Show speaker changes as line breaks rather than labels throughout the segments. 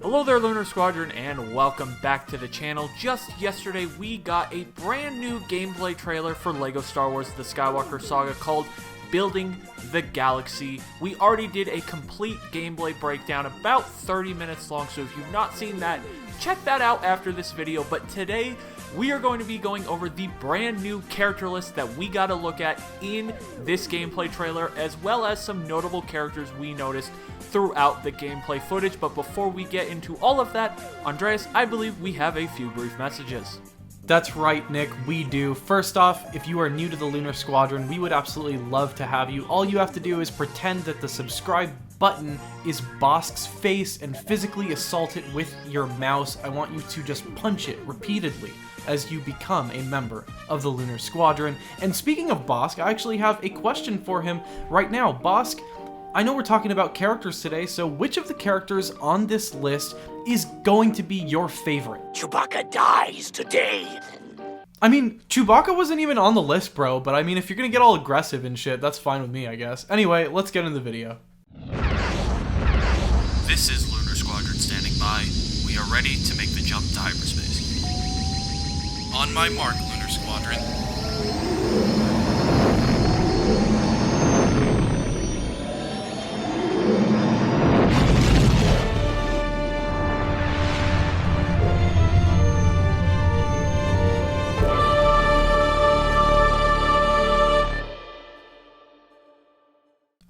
Hello there, Lunar Squadron, and welcome back to the channel. Just yesterday, we got a brand new gameplay trailer for LEGO Star Wars The Skywalker Saga called Building the Galaxy. We already did a complete gameplay breakdown, about 30 minutes long, so if you've not seen that, check that out after this video. But today, we are going to be going over the brand new character list that we got to look at in this gameplay trailer, as well as some notable characters we noticed throughout the gameplay footage. But before we get into all of that, Andreas, I believe we have a few brief messages.
That's right, Nick, we do. First off, if you are new to the Lunar Squadron, we would absolutely love to have you. All you have to do is pretend that the subscribe button is Bosk's face and physically assault it with your mouse. I want you to just punch it repeatedly as you become a member of the Lunar Squadron. And speaking of Bosk, I actually have a question for him right now. Bosk, I know we're talking about characters today, so which of the characters on this list is going to be your favorite?
Chewbacca dies today.
I mean, Chewbacca wasn't even on the list, bro, but I mean, if you're gonna get all aggressive and shit, that's fine with me, I guess. Anyway, let's get into the video.
This is Lunar Squadron standing by. We are ready to make the jump to hyperspace. On my mark, Lunar Squadron.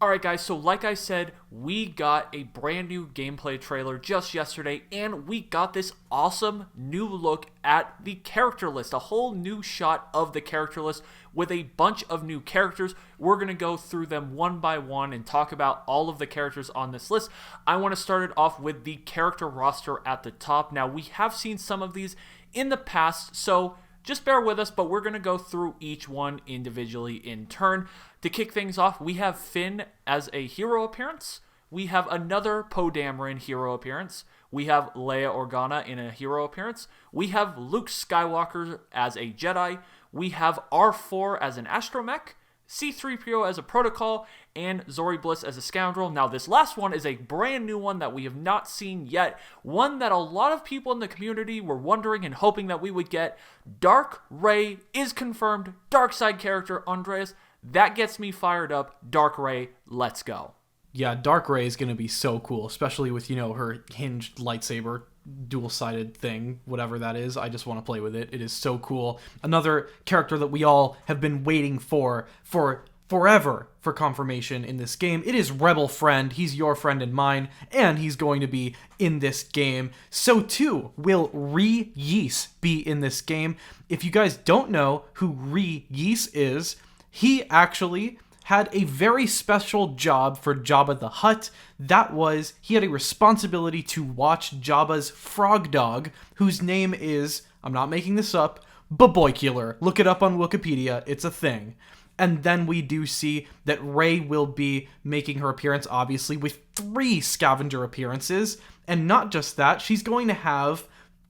Alright guys, so like I said, we got a brand new gameplay trailer just yesterday, and we got this awesome new look at the character list, a whole new shot of the character list with a bunch of new characters. We're going to go through them one by one and talk about all of the characters on this list. I want to start it off with the character roster at the top. Now, we have seen some of these in the past, so just bear with us, but we're going to go through each one individually in turn. To kick things off, we have Finn as a hero appearance. We have another Poe Dameron hero appearance. We have Leia Organa in a hero appearance. We have Luke Skywalker as a Jedi. We have R4 as an Astromech, C-3PO as a protocol, and Zori Bliss as a Scoundrel. Now, this last one is a brand new one that we have not seen yet, one that a lot of people in the community were wondering and hoping that we would get. Dark Rey is confirmed, dark side character. Andreas, that gets me fired up. Dark Rey, let's go.
Yeah, Dark Rey is going to be so cool, especially with, you know, her hinged lightsaber, dual-sided thing, whatever that is. I just want to play with it. It is so cool. Another character that we all have been waiting for forever for confirmation in this game. It is Rebel Friend. He's your friend and mine, and he's going to be in this game. So too will Ree-Yees be in this game. If you guys don't know who Ree-Yees is, he actually had a very special job for Jabba the Hutt. That was, he had a responsibility to watch Jabba's frog dog, whose name is, I'm not making this up, Baboy-Killer. Look it up on Wikipedia, it's a thing. And then we do see that Rey will be making her appearance, obviously, with 3 Scavenger appearances. And not just that, she's going to have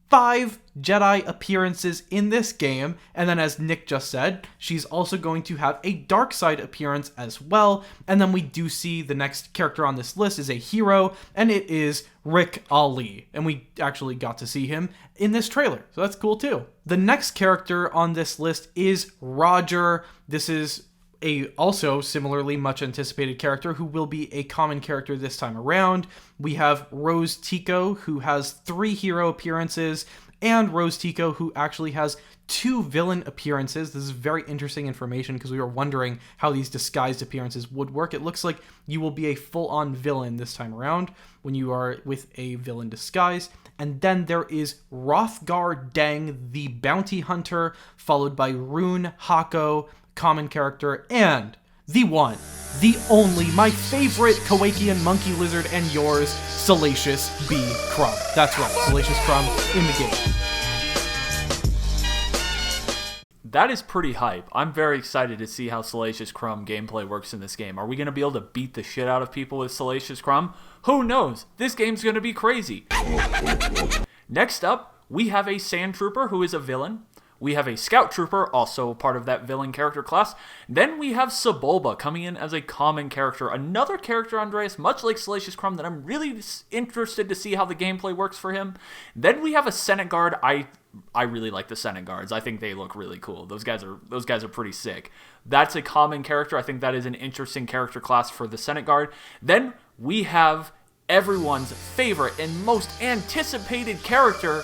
5 Jedi appearances in this game, and then as Nick just said, she's also going to have a dark side appearance as well. And then we do see the next character on this list is a hero, and it is Rick Ali, and we actually got to see him in this trailer, so that's cool too. The next character on this list is Roger. This is a also similarly much anticipated character who will be a common character this time around. We have Rose Tico, who has 3 hero appearances, and Rose Tico, who actually has 2 villain appearances. This is very interesting information because we were wondering how these disguised appearances would work. It looks like you will be a full-on villain this time around when you are with a villain disguise. And then there is Rothgar Dang, the bounty hunter, followed by Rune Hako, common character, and the one, the only, my favorite Kowakian monkey lizard and yours, Salacious B. Crumb. That's right, Salacious Crumb in the game.
That is pretty hype. I'm very excited to see how Salacious Crumb gameplay works in this game. Are we going to be able to beat the shit out of people with Salacious Crumb? Who knows? This game's going to be crazy. Next up, we have a Sand Trooper who is a villain. We have a Scout Trooper, also part of that villain character class. Then we have Sebulba coming in as a common character. Another character, Andreas, much like Salacious Crumb, that I'm really interested to see how the gameplay works for him. Then we have a Senate Guard. I really like the Senate Guards. I think they look really cool. Those guys are pretty sick. That's a common character. I think that is an interesting character class for the Senate Guard. Then we have everyone's favorite and most anticipated character,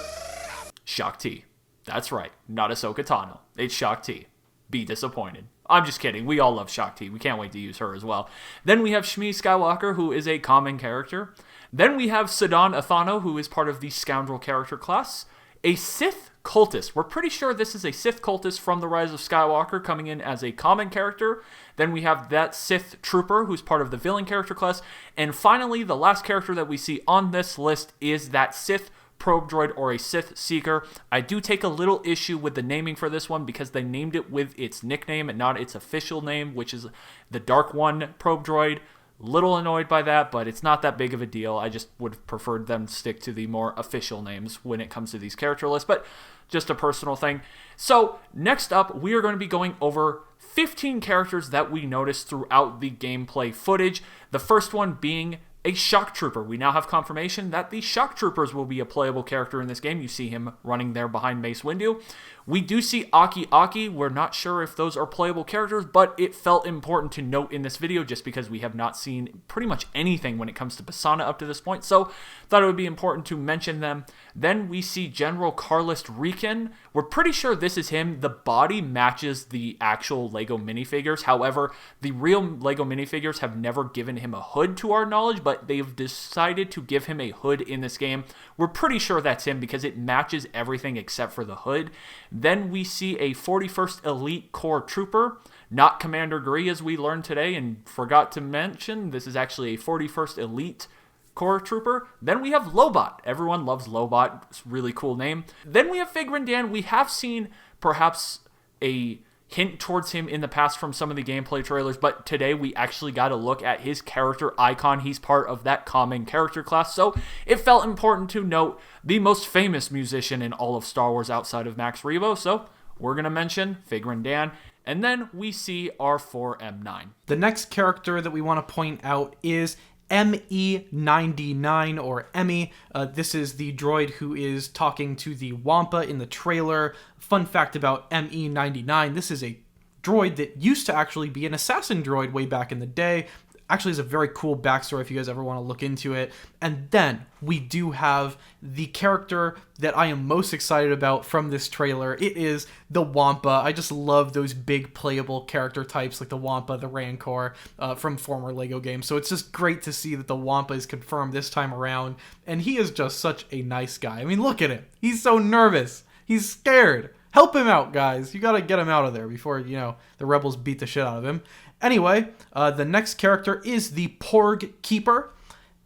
Shakti. That's right, not Ahsoka Tano. It's Shakti. Be disappointed. I'm just kidding. We all love Shakti. We can't wait to use her as well. Then we have Shmi Skywalker, who is a common character. Then we have Sadan Athano, who is part of the Scoundrel character class. A Sith cultist. We're pretty sure this is a Sith cultist from The Rise of Skywalker coming in as a common character. Then we have that Sith trooper who's part of the villain character class. And finally, the last character that we see on this list is that Sith probe droid or a Sith seeker. I do take a little issue with the naming for this one because they named it with its nickname and not its official name, which is the Dark One probe droid. Little annoyed by that, but it's not that big of a deal. I just would have preferred them to stick to the more official names when it comes to these character lists, but just a personal thing. So next up, we are going to be going over 15 characters that we noticed throughout the gameplay footage. The first one being a Shock Trooper. We now have confirmation that the Shock Troopers will be a playable character in this game. You see him running there behind Mace Windu. We do see Aki. We're not sure if those are playable characters, but it felt important to note in this video just because we have not seen pretty much anything when it comes to Basana up to this point, so thought it would be important to mention them. Then we see General Carlist Rikin. We're pretty sure this is him. The body matches the actual Lego minifigures. However, the real Lego minifigures have never given him a hood to our knowledge, but they've decided to give him a hood in this game. We're pretty sure that's him because it matches everything except for the hood. Then we see a 41st Elite Corps Trooper, not Commander Gree as we learned today and forgot to mention. This is actually a 41st Elite Corps Trooper. Then we have Lobot. Everyone loves Lobot. It's a really cool name. Then we have Figurine Dan. We have seen perhaps a hint towards him in the past from some of the gameplay trailers, but today we actually got a look at his character icon. He's part of that common character class, so it felt important to note the most famous musician in all of Star Wars outside of Max Rebo, so we're going to mention Figurine Dan. And then we see R4M9.
The next character that we want to point out is ME99 or Emmy. This is the droid who is talking to the Wampa in the trailer. Fun fact about ME99, this is a droid that used to actually be an assassin droid way back in the day. Actually has a very cool backstory if you guys ever want to look into it. And then we do have the character that I am most excited about from this trailer. It is the Wampa. I just love those big playable character types like the Wampa, the Rancor from former LEGO games. So it's just great to see that the Wampa is confirmed this time around. And he is just such a nice guy. I mean, look at him. He's so nervous. He's scared. Help him out, guys. You gotta get him out of there before, the rebels beat the shit out of him. Anyway, the next character is the Porg Keeper.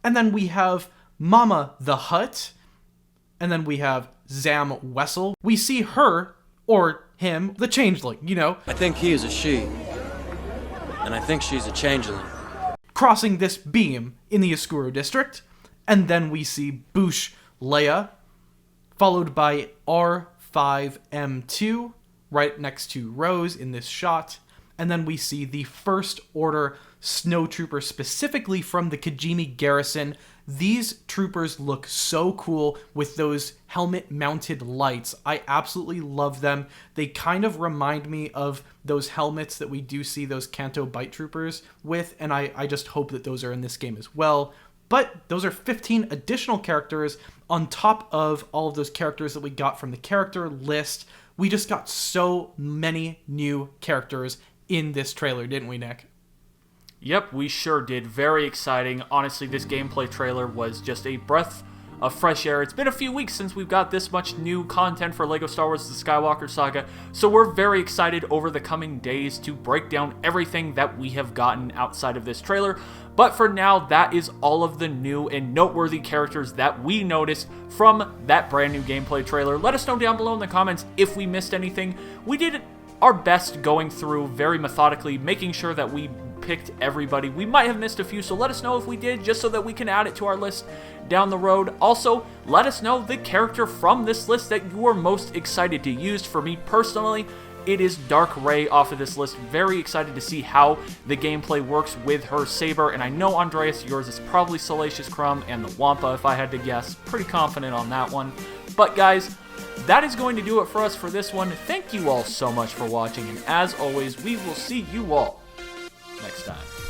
And then we have Mama the Hutt. And then we have Zam Wessel. We see her, or him, the Changeling,
I think he is a she. And I think she's a changeling.
crossing this beam in the Oscuro district. And then we see Boushh Leia, followed by R5M2, right next to Rose in this shot. And then we see the First Order snowtrooper, specifically from the Kijimi Garrison. These troopers look so cool with those helmet-mounted lights. I absolutely love them. They kind of remind me of those helmets that we do see those Canto Bite troopers with, and I just hope that those are in this game as well. But those are 15 additional characters on top of all of those characters that we got from the character list. We just got so many new characters in this trailer, didn't we, Nick?
Yep, we sure did. Very exciting. Honestly, this gameplay trailer was just a breath of fresh air. It's been a few weeks since we've got this much new content for LEGO Star Wars The Skywalker Saga, so we're very excited over the coming days to break down everything that we have gotten outside of this trailer. But for now, that is all of the new and noteworthy characters that we noticed from that brand new gameplay trailer. Let us know down below in the comments if we missed anything. We did our best going through very methodically, making sure that we picked everybody. We might have missed a few, so let us know if we did, just so that we can add it to our list down the road. Also, let us know the character from this list that you are most excited to use. For me personally, it is Dark Rey off of this list. Very excited to see how the gameplay works with her saber. And I know, Andreas, yours is probably Salacious Crumb and the Wampa, if I had to guess. Pretty confident on that one. But guys, that is going to do it for us for this one. Thank you all so much for watching. And as always, we will see you all next time.